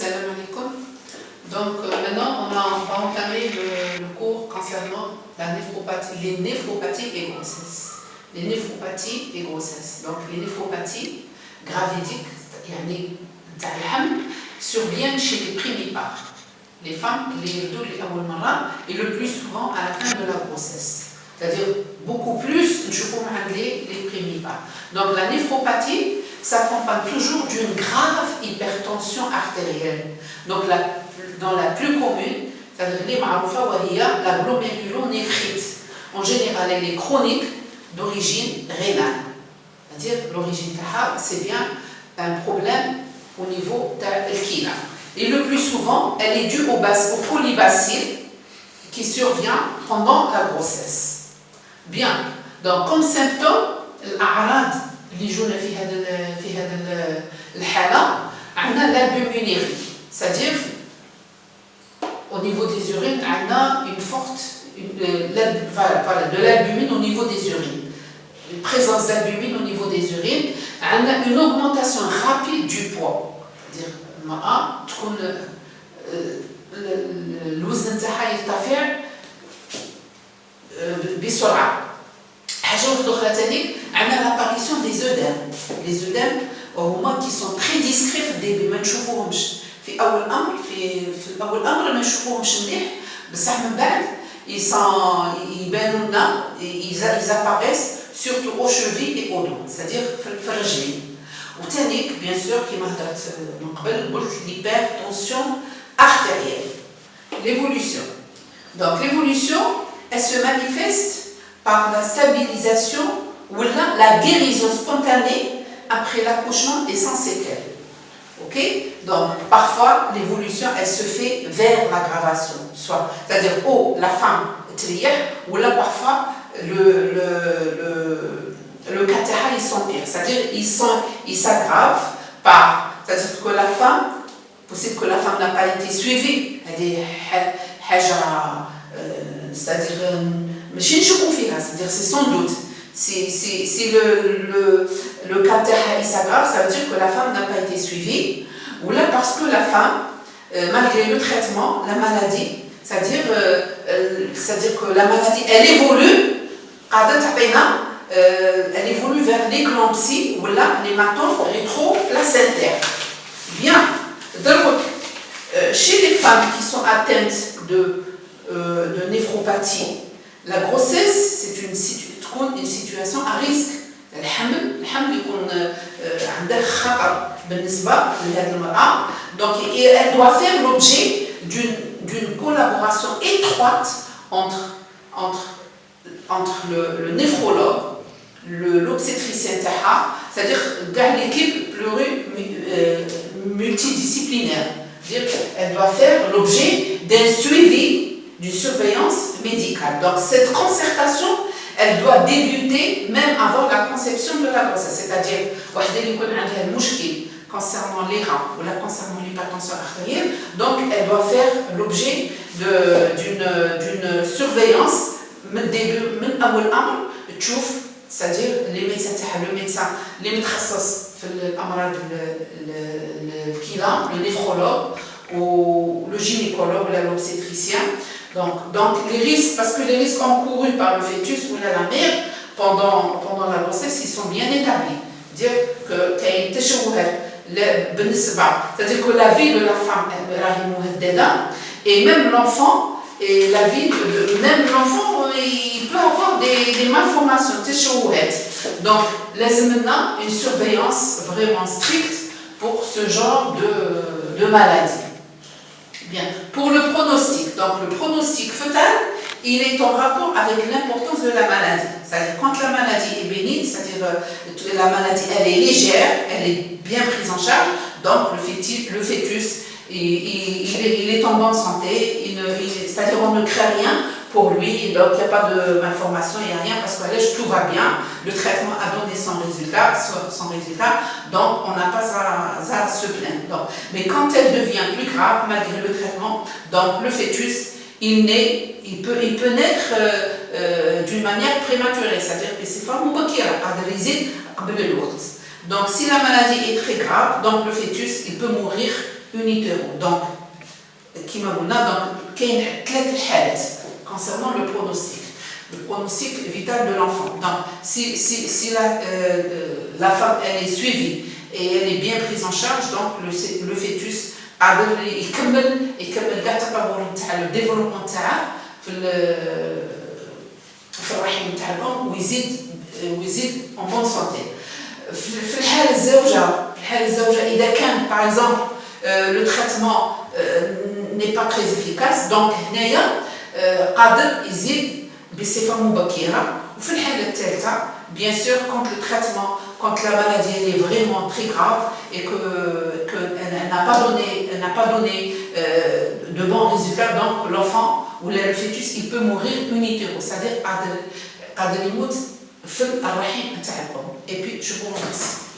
Salam alaikum. Donc maintenant, on va entamer le cours concernant la néphropathie, les néphropathies et grossesse. Les néphropathies et grossesse. Donc les néphropathies gravidiques, surviennent chez les primipares. Les femmes, les et le plus souvent à la fin de la grossesse. C'est-à-dire beaucoup plus, les primipares. Donc la néphropathie s'accompagne toujours d'une grave hypertension artérielle. Donc dans la plus commune, c'est-à-dire la glomérulonéphrite. En général, elle est chronique d'origine rénale. C'est-à-dire l'origine c'est bien un problème au niveau de l'kila. Et le plus souvent, elle est due au polybacille qui survient pendant la grossesse. Bien, donc comme symptôme, الأعراض اللي يجونا في هذا الحالة عندنا l'albuminurie, c'est-à-dire au niveau des urines, on a une forte de l'albumine au niveau des urines. Une présence d'albumine au niveau des urines, on a une augmentation rapide du poids. C'est-à-dire المرأة تكون الوزن تاعها يرتفع بسرعة. حاجة أخرى ثاني عندنا l'apparition des œdèmes. Les œdèmes هما qui sont très discrets في الديبي ما نشوفوهمش في أول أمر في أول أمر ما نشوفوهمش مليح بصح من بعد يبانوا لنا ils apparaissent surtout aux chevilles et aux doigts c'est-à-dire في الرجلين. وثاني bien sûr كما هضرت من قبل قلت l'hypertension artérielle. L'évolution. Donc l'évolution, elle se manifeste par la stabilisation ou la guérison spontanée après l'accouchement et sans séquelles. Ok? Donc parfois l'évolution elle se fait vers l'aggravation, c'est-à-dire la femme trière ou là parfois le cas il s'empire, c'est-à-dire il s'aggrave par, c'est-à-dire que la femme, possible que la femme n'a pas été suivie, c'est-à-dire c'est-à-dire c'est sans doute si le cas il s'aggrave, ça veut dire que la femme n'a pas été suivie ou là parce que la femme malgré le traitement, la maladie, c'est-à-dire que la maladie elle évolue elle évolue vers l'éclampsie ou là l'hématome rétro-placentaire. Bien, donc chez les femmes qui sont atteintes de néphropathie, la grossesse c'est une situation à risque. الحمل يكون عندها خطر بالنسبة لهذه المرأة. Donc elle doit faire l'objet d'une collaboration étroite entre le néphrologue, l'obstétricien تاعها, c'est-à-dire dans l'équipe multidisciplinaire. Elle doit faire l'objet d'un suivi, d'une surveillance médicale. Donc cette concertation, elle doit débuter même avant la conception de la grossesse. C'est-à-dire, concernant les reins ou concernant l'hypertension artérielle, donc elle doit faire l'objet d'une surveillance c'est-à-dire le médecin les متخصص في الأمراض الكلى, le néphrologue ou le gynécologue ou l'obstétricien. Donc les risques, parce que les risques encourus par le fœtus ou la mère pendant la grossesse, ils sont bien établis. Dire que c'est-à-dire que la vie de la femme et même l'enfant, et la vie même l'enfant, il peut avoir des malformations. Donc laisse maintenant une surveillance vraiment stricte pour ce genre de maladie. Bien. Pour le pronostic, donc le pronostic fœtal, il est en rapport avec l'importance de la maladie. C'est-à-dire quand la maladie est bénigne, c'est-à-dire la maladie elle est légère, elle est bien prise en charge, donc le fœtus il est en bonne santé, c'est-à-dire on ne crée rien pour lui, donc il n'y a pas de malformation, il n'y a rien parce que tout va bien, le traitement a donné son résultat, donc on n'a pas à se plaindre. Donc, mais quand elle devient plus grave, malgré le traitement, donc le fœtus, il peut naître d'une manière prématurée, c'est-à-dire que c'est pas donc si la maladie est très grave, donc le fœtus, il peut mourir in utero. Donc, كما قلنا donc كاين 3 حالات concernant le pronostic vital de l'enfant. Donc si la femme elle est suivie et elle est bien prise en charge, donc le fœtus قادر يكمل كاع التطور نتاع le développement تاعه في الرحم نتاع الام ويزيد en bonne santé. في الحالة الزوجة إذا كان par exemple le traitement n'est pas très efficace, donc هنايا قادر يزيد بصفة مبكرة. وفي الحالة الثالثة bien sûr quand le traitement, quand la maladie elle est vraiment très grave et qu'elle n'a pas donné de bons résultats, donc l'enfant ou le fœtus il peut mourir in utero, c'est-à-dire قادر يموت في الرحم نتاع الأم. Et puis je vous remercie.